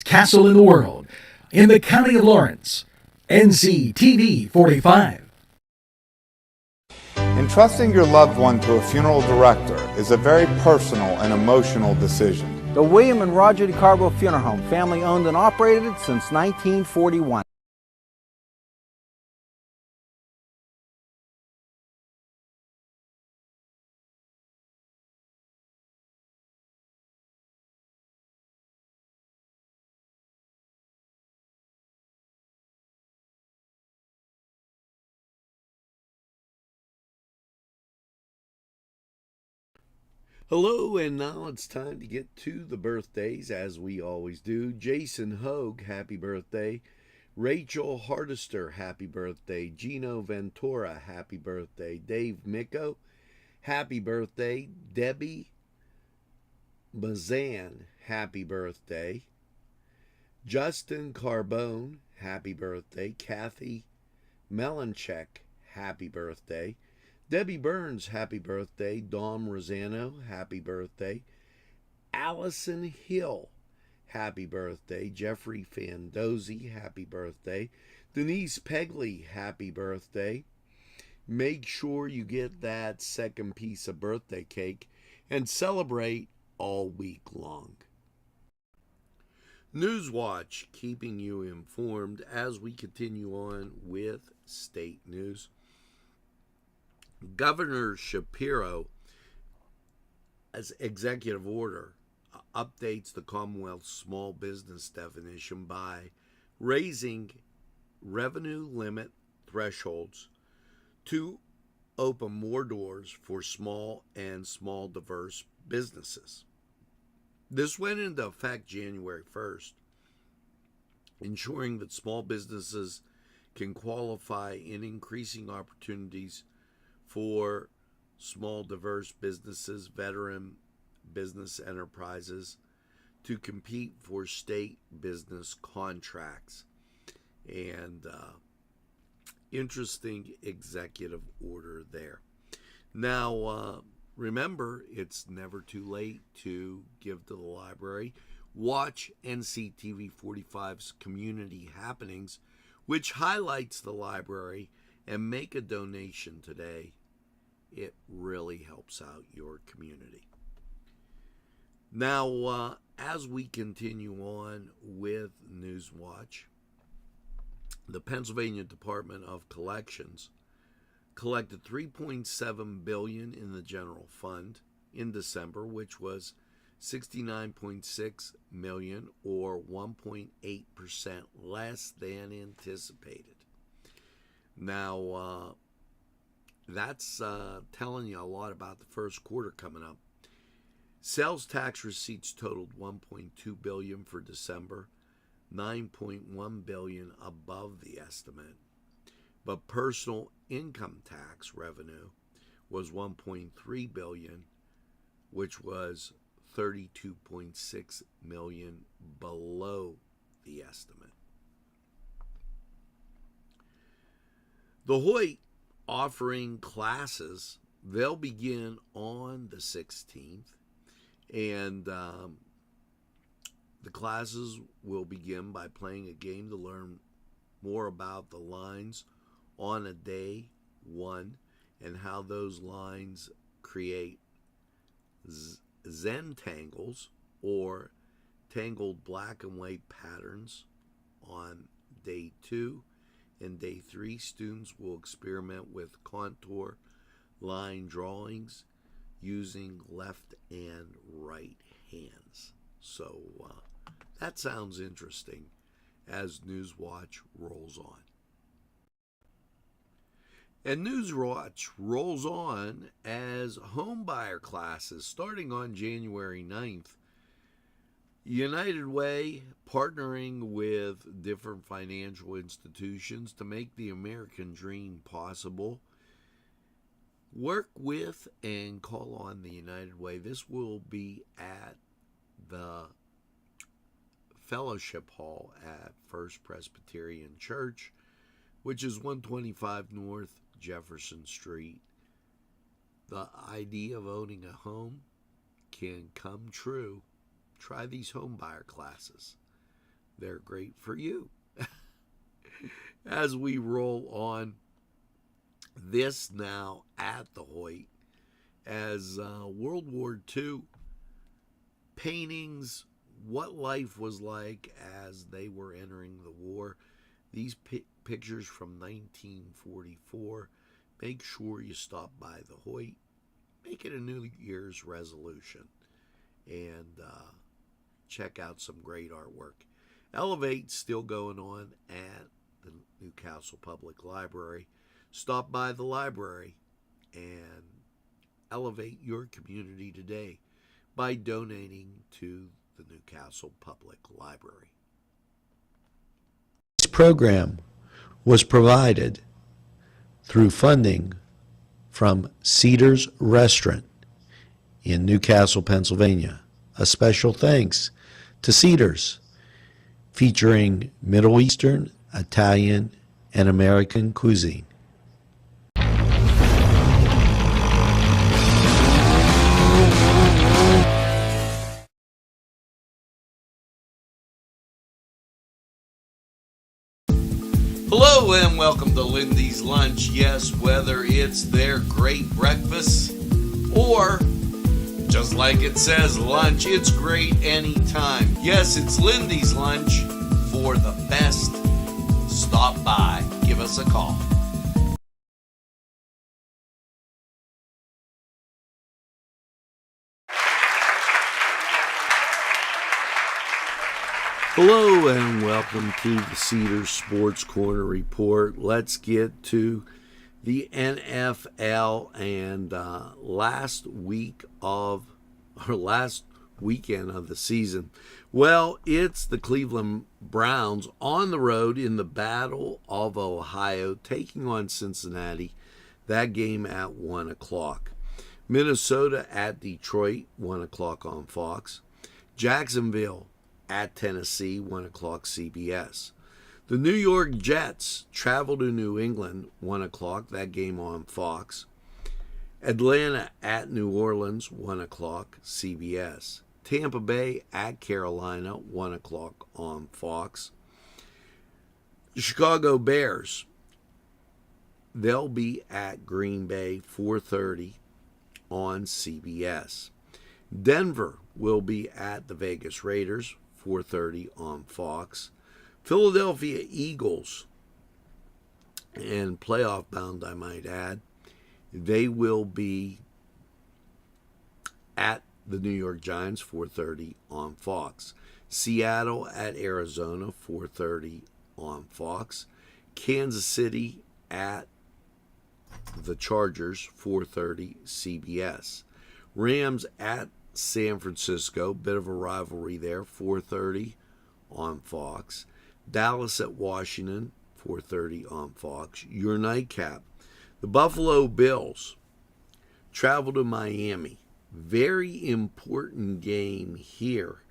castle in the world, in the county of Lawrence. Nctv45. Entrusting your loved one to a funeral director is a very personal and emotional decision. The William and Roger DeCarbo Funeral Home, family owned and operated since 1941. Hello, and now it's time to get to the birthdays, as we always do. Jason Hogue, happy birthday. Rachel Hardister, happy birthday. Gino Ventura, happy birthday. Dave Micco, happy birthday. Debbie Mazan, happy birthday. Justin Carbone, happy birthday. Kathy Melanchek, happy birthday. Debbie Burns, happy birthday. Dom Rosano, happy birthday. Allison Hill, happy birthday. Jeffrey Fandozzi, happy birthday. Denise Pegley, happy birthday. Make sure you get that second piece of birthday cake and celebrate all week long. Newswatch, keeping you informed as we continue on with state news. Governor Shapiro, as executive order, updates the Commonwealth's small business definition by raising revenue limit thresholds to open more doors for small and small diverse businesses. This went into effect January 1st, ensuring that small businesses can qualify in increasing opportunities for small, diverse businesses, veteran business enterprises to compete for state business contracts. And interesting executive order there. Now, remember, it's never too late to give to the library. Watch NCTV45's Community Happenings, which highlights the library, and make a donation today. It really helps out your community. Now, as we continue on with Newswatch, the Pennsylvania Department of Collections collected $3.7 billion in the general fund in December, which was $69.6 million, or 1.8% less than anticipated. Now, that's telling you a lot about the first quarter coming up. Sales tax receipts totaled $1.2 billion for December, $9.1 billion above the estimate. But personal income tax revenue was $1.3 billion, which was $32.6 million below the estimate. The Hoyt offering classes, they'll begin on the 16th, and the classes will begin by playing a game to learn more about the lines on a day one and how those lines create Zentangles, or tangled black and white patterns, on day 2. In day 3, students will experiment with contour line drawings using left and right hands. So that sounds interesting as Newswatch rolls on. And Newswatch rolls on as homebuyer classes starting on January 9th. United Way partnering with different financial institutions to make the American dream possible. Work with and call on the United Way. This will be at the Fellowship Hall at First Presbyterian Church, which is 125 North Jefferson Street. The idea of owning a home can come true. Try these home buyer classes. they're great for you. As we roll on, this now at the Hoyt, as World War II paintings, what life was like as they were entering the war. These pictures from 1944. Make sure you stop by the Hoyt. Make it a New Year's resolution. And check out some great artwork. Elevate's still going on at the Newcastle Public Library. Stop by the library and elevate your community today by donating to the Newcastle Public Library. This program was provided through funding from Cedars Restaurant in Newcastle, Pennsylvania. A special thanks to Cedars, featuring Middle Eastern, Italian, and American cuisine. Hello and welcome to Lindy's Lunch. Yes, whether it's their great breakfast or just like it says, lunch, it's great anytime. Yes, it's Lindy's Lunch. For the best, stop by. Give us a call. Hello and welcome to the Cedars Sports Corner Report. Let's get to the NFL and last weekend of the season. Well, it's the Cleveland Browns on the road in the Battle of Ohio, taking on Cincinnati. That game at 1 o'clock. Minnesota at Detroit, 1 o'clock on Fox. Jacksonville at Tennessee, 1 o'clock CBS. The New York Jets travel to New England, 1 o'clock, that game on Fox. Atlanta at New Orleans, 1 o'clock CBS. Tampa Bay at Carolina, 1 o'clock on Fox. Chicago Bears, they'll be at Green Bay, 4:30 on CBS. Denver will be at the Vegas Raiders, 4:30 on Fox. Philadelphia Eagles, and playoff bound, I might add, they will be at the New York Giants, 4:30 on Fox. Seattle at Arizona, 4:30 on Fox. Kansas City at the Chargers, 4:30 CBS. Rams at San Francisco, bit of a rivalry there, 4:30 on Fox. Dallas at Washington, 4:30 on Fox. Your nightcap, the Buffalo Bills travel to Miami. Very important game here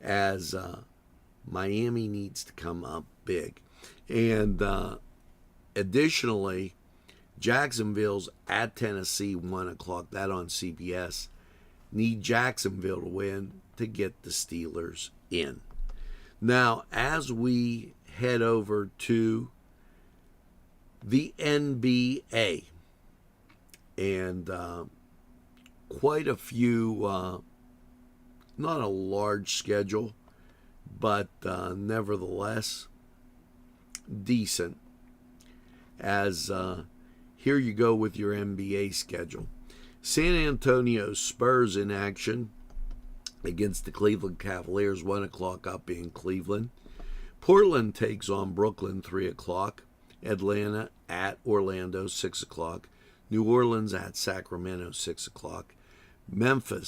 as Miami needs to come up big. And additionally, Jacksonville's at Tennessee, 1 o'clock, that on CBS. Need Jacksonville to win to get the Steelers in. Now, as we head over to the NBA, and quite a few, not a large schedule, but nevertheless decent, as here you go with your NBA schedule. San Antonio Spurs in action against the Cleveland Cavaliers, 1 o'clock up in Cleveland. Portland takes on Brooklyn, 3 o'clock. Atlanta at Orlando, 6 o'clock. New Orleans at Sacramento, 6 o'clock. Minnesota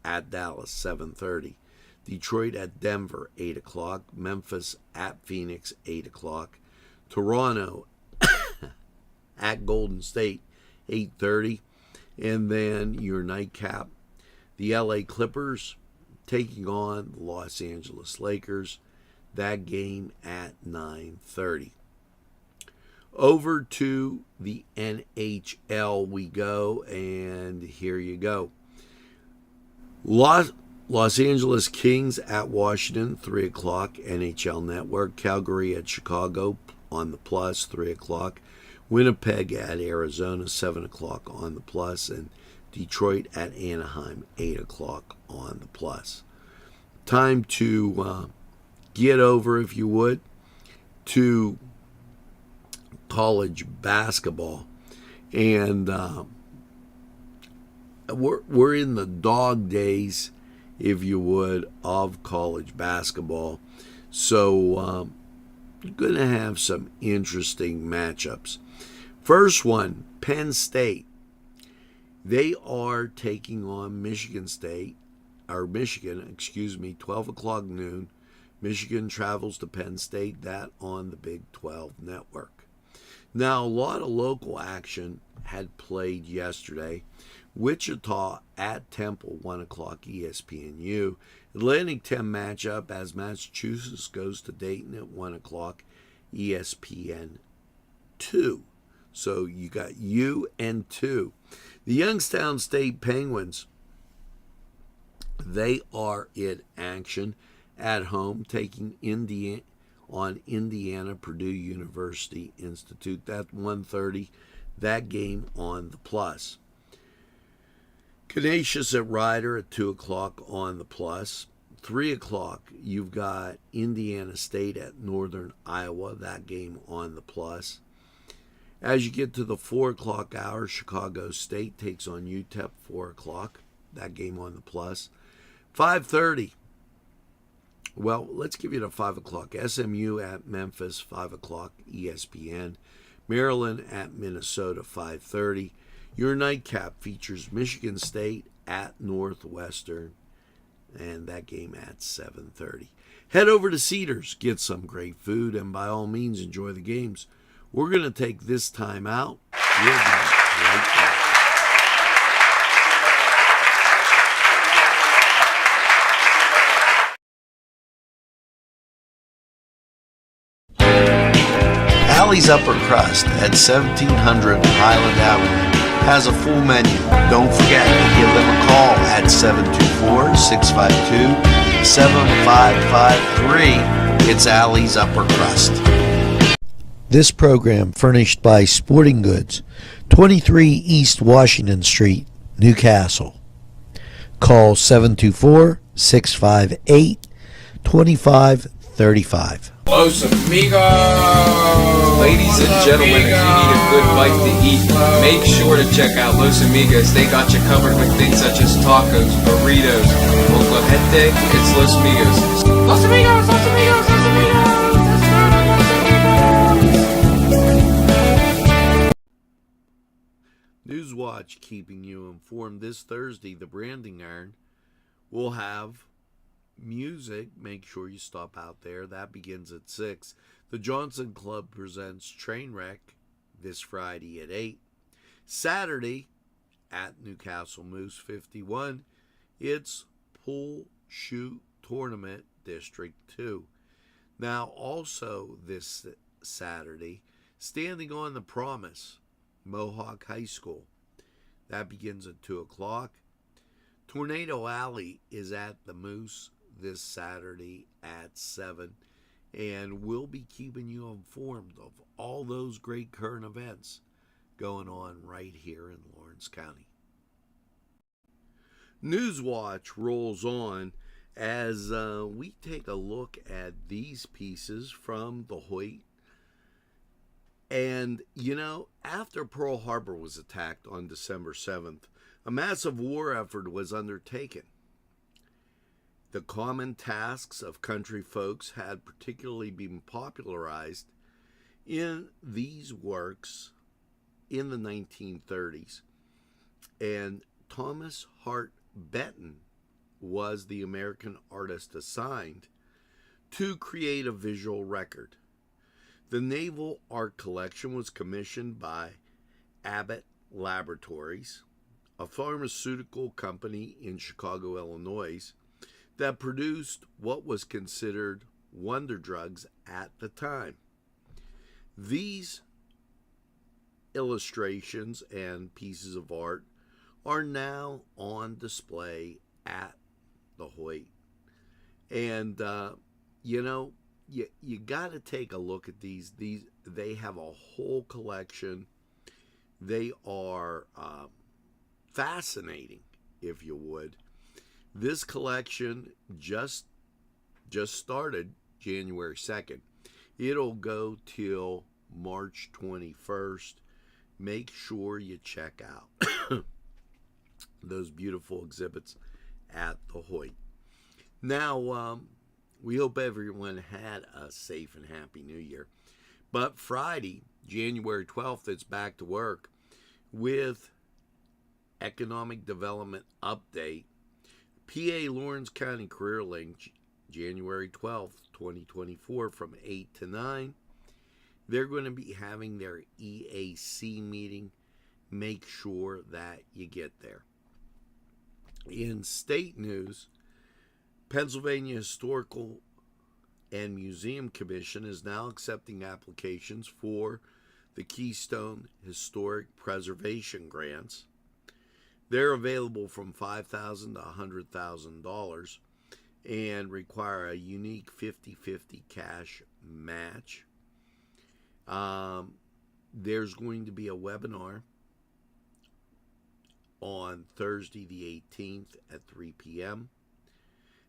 at Dallas, 7:30. Detroit at Denver, 8 o'clock. Memphis at Phoenix, 8 o'clock. Toronto at Golden State, 8:30. And then your nightcap, the LA Clippers taking on the Los Angeles Lakers. That game at 9:30. Over to the NHL we go, and here you go. Los Los Angeles Kings at Washington, 3 o'clock, NHL Network. Calgary at Chicago on the plus, 3 o'clock. Winnipeg at Arizona, 7 o'clock on the plus. And Detroit at Anaheim, 8 o'clock on the plus. Time to get over, if you would, to college basketball. And we're in the dog days, if you would, of college basketball. So you're going to have some interesting matchups. First one, Penn State. They are taking on Michigan, 12 o'clock noon. Michigan travels to Penn State, that on the Big 12 network. Now, a lot of local action had played yesterday. Wichita at Temple, 1 o'clock ESPNU. Atlantic 10 matchup as Massachusetts goes to Dayton at 1 o'clock ESPN2. So you got U and 2. The Youngstown State Penguins, they are in action at home, taking Indiana Purdue University Institute. That's 1:30. That game on the plus. Canisius at Rider at 2 o'clock on the plus. 3 o'clock, you've got Indiana State at Northern Iowa. That game on the plus. As you get to the 4 o'clock hour, Chicago State takes on UTEP, 4 o'clock. That game on the plus. 5:30. Well, let's give you the 5 o'clock. SMU at Memphis, 5 o'clock ESPN. Maryland at Minnesota, 5:30. Your nightcap features Michigan State at Northwestern, and that game at 7:30. Head over to Cedars, get some great food, and by all means, enjoy the games. We're going to take this time out. We'll be right back. Allie's Upper Crust at 1700 Highland Avenue has a full menu. Don't forget to give them a call at 724-652-7553. It's Allie's Upper Crust. This program furnished by Sporting Goods, 23 East Washington Street, Newcastle. Call 724-658-2535. Los Amigos! Ladies and gentlemen, if you need a good bite to eat, make sure to check out Los Amigos. They got you covered with things such as tacos, burritos, molcajete. It's Los Amigos. Los Amigos! Los Amigos! Los Amigos! Newswatch keeping you informed. This Thursday, the Branding Iron will have music. Make sure you stop out there. That begins at 6. The Johnson Club presents Trainwreck this Friday at 8. Saturday at Newcastle Moose 51, it's Pool Shoot Tournament District 2. Now also this Saturday, Standing on the Promise, Mohawk High School. That begins at 2 o'clock. Tornado Alley is at the Moose this Saturday at 7. And we'll be keeping you informed of all those great current events going on right here in Lawrence County. Newswatch rolls on as we take a look at these pieces from the Hoyt. And, you know, after Pearl Harbor was attacked on December 7th, a massive war effort was undertaken. The common tasks of country folks had particularly been popularized in these works in the 1930s. And Thomas Hart Benton was the American artist assigned to create a visual record. The Naval Art Collection was commissioned by Abbott Laboratories, a pharmaceutical company in Chicago, Illinois, that produced what was considered wonder drugs at the time. These illustrations and pieces of art are now on display at the Hoyt. And, you got to take a look at these. They have a whole collection. They are fascinating, if you would. This collection just started January 2nd. It'll go till March 21st. Make sure you check out those beautiful exhibits at the Hoyt. Now, we hope everyone had a safe and happy New Year. But Friday, January 12th, it's back to work with Economic Development Update. PA Lawrence County Career Link, January 12th, 2024, from 8 to 9. They're going to be having their EAC meeting. Make sure that you get there. In state news, Pennsylvania Historical and Museum Commission is now accepting applications for the Keystone Historic Preservation Grants. They're available from $5,000 to $100,000 and require a unique 50-50 cash match. There's going to be a webinar on Thursday the 18th at 3 p.m.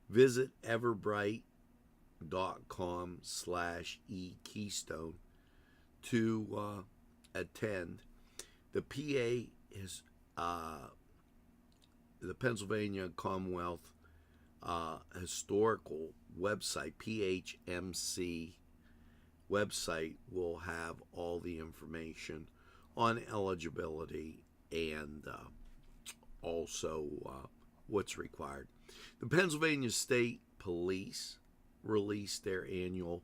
Visit everbright.com/ekeystone to attend. The PA is the Pennsylvania Commonwealth Historical website, PHMC website, will have all the information on eligibility and also what's required. The Pennsylvania State Police released their annual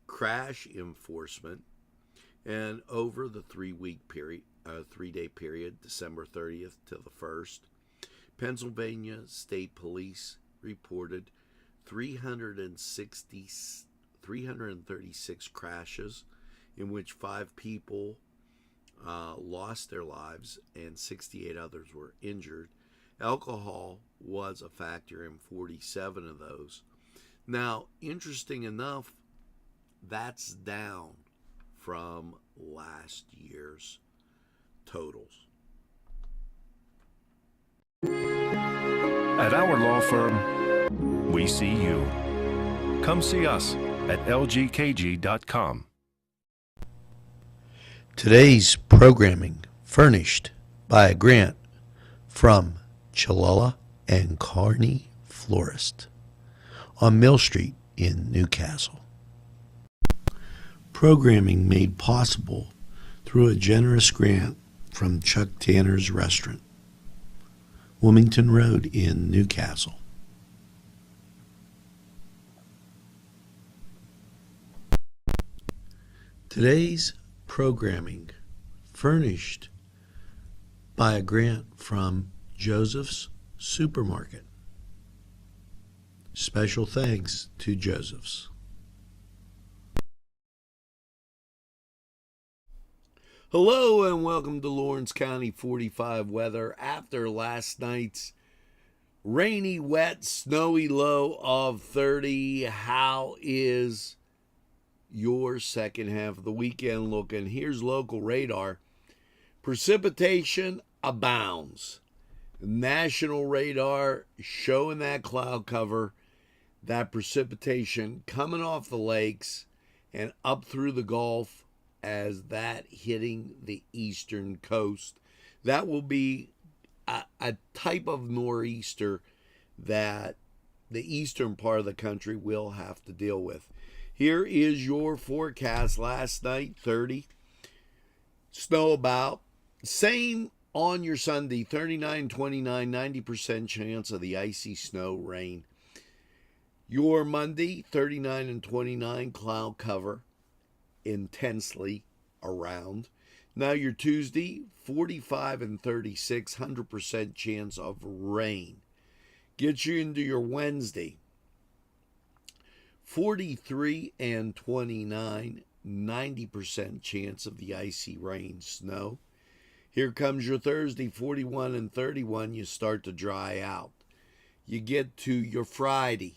crash enforcement, and over the 3-day period, December 30th to the 1st, Pennsylvania State Police reported 336 crashes, in which 5 people lost their lives and 68 others were injured. Alcohol was a factor in 47 of those. Now, interesting enough, that's down from last year's totals. At our law firm, we see you. Come see us at lgkg.com. Today's programming furnished by a grant from Chalala and Carney Florist on Mill Street in Newcastle. Programming made possible through a generous grant from Chuck Tanner's Restaurant, Wilmington Road in Newcastle. Today's programming furnished by a grant from Joseph's Supermarket. Special thanks to Joseph's. Hello and welcome to Lawrence County 45 weather. After last night's rainy, wet, snowy low of 30, how is your second half of the weekend looking? Here's local radar. Precipitation abounds. National radar showing that cloud cover, that precipitation coming off the lakes and up through the Gulf as that hitting the eastern coast. That will be a type of nor'easter that the eastern part of the country will have to deal with. Here is your forecast. Last night, 30. Snow about. Same on your Sunday, 39, 29, 90% chance of the icy snow rain. Your Monday, 39 and 29, cloud cover, intensely around. Now your Tuesday, 45 and 36, 100% chance of rain. Get you into your Wednesday, 43 and 29, 90% chance of the icy rain, snow. Here comes your Thursday, 41 and 31, you start to dry out. You get to your Friday,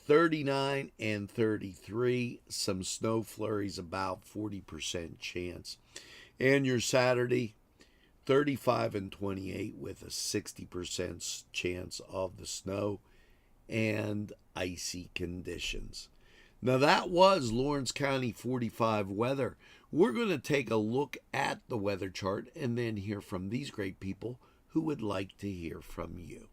39 and 33, some snow flurries, about 40% chance. And your Saturday, 35 and 28 with a 60% chance of the snow and icy conditions. Now that was Lawrence County 45 weather. We're going to take a look at the weather chart and then hear from these great people who would like to hear from you.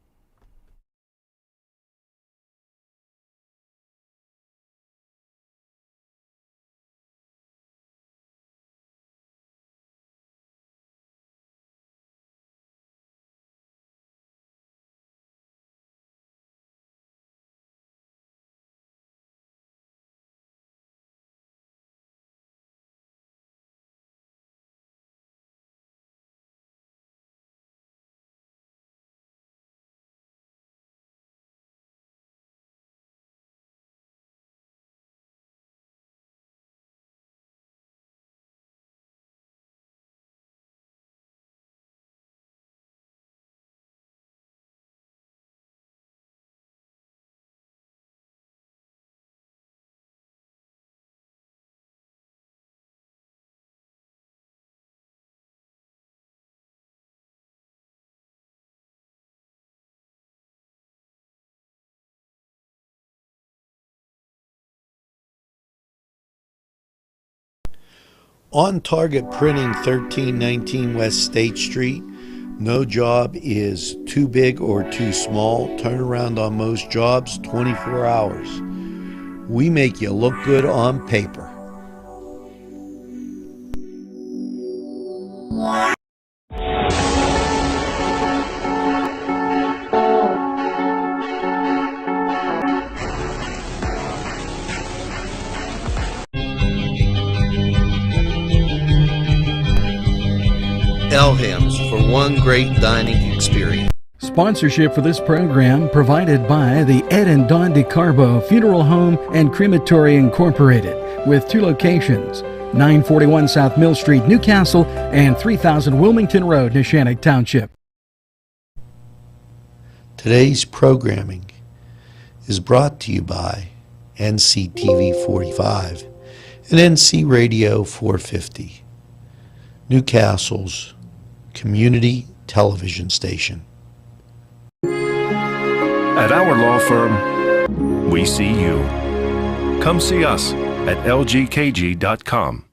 On Target Printing, 1319 West State Street. No job is too big or too small. Turnaround on most jobs, 24 hours. We make you look good on paper. Elham's for one great dining experience. Sponsorship for this program provided by the Ed and Dawn DeCarbo Funeral Home and Crematory Incorporated, with 2 locations, 941 South Mill Street, Newcastle, and 3000 Wilmington Road, Neshannock Township. Today's programming is brought to you by Nctv45 and NC Radio 450, Newcastle's community television station. At our law firm, we see you. Come see us at lgkg.com.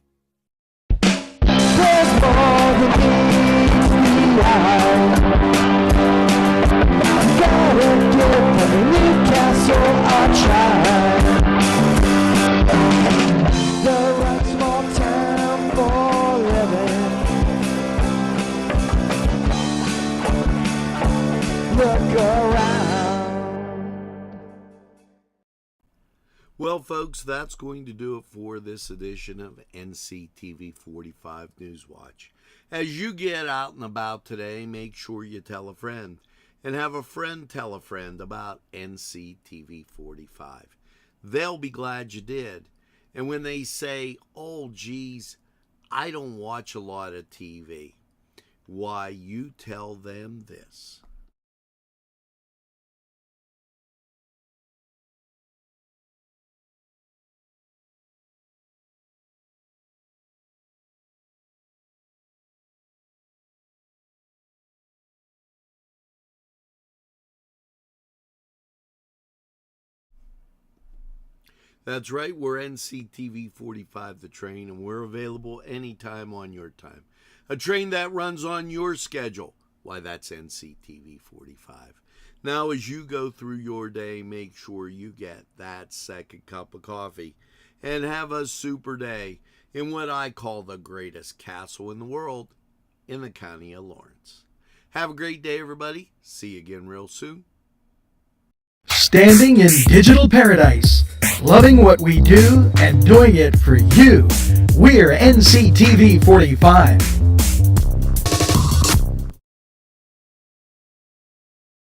Well, folks, that's going to do it for this edition of NCTV45 Newswatch. As you get out and about today, make sure you tell a friend, and have a friend tell a friend about NCTV45. They'll be glad you did. And when they say, "Oh, geez, I don't watch a lot of TV," why, you tell them this. That's right, we're NCTV45 The Train, and we're available anytime on your time. A train that runs on your schedule. Why, that's NCTV45. Now, as you go through your day, make sure you get that second cup of coffee and have a super day in what I call the greatest castle in the world, in the county of Lawrence. Have a great day, everybody. See you again real soon. Standing in digital paradise, loving what we do and doing it for you. We're NCTV45.